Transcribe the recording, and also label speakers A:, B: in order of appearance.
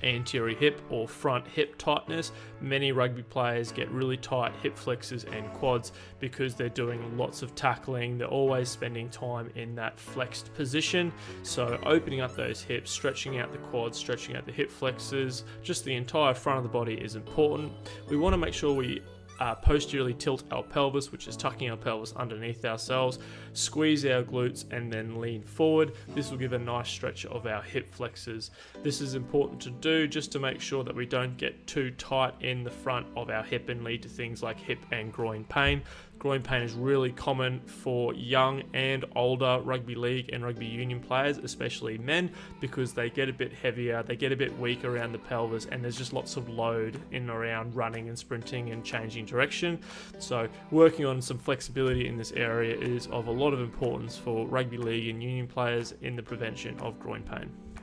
A: anterior hip or front hip tightness. Many rugby players get really tight hip flexors and quads because they're doing lots of tackling. They're always spending time in that flexed position. So opening up those hips, stretching out the quads, stretching out the hip flexors, just the entire front of the body is important. We want to make sure we posteriorly tilt our pelvis, which is tucking our pelvis underneath ourselves, squeeze our glutes, and then lean forward. This will give a nice stretch of our hip flexors. This is important to do just to make sure that we don't get too tight in the front of our hip and lead to things like hip and groin pain. Groin pain is really common for young and older rugby league and rugby union players, especially men, because they get a bit heavier, they get a bit weak around the pelvis, and there's just lots of load in and around running and sprinting and changing direction. So working on some flexibility in this area is of a lot of importance for rugby league and union players in the prevention of groin pain.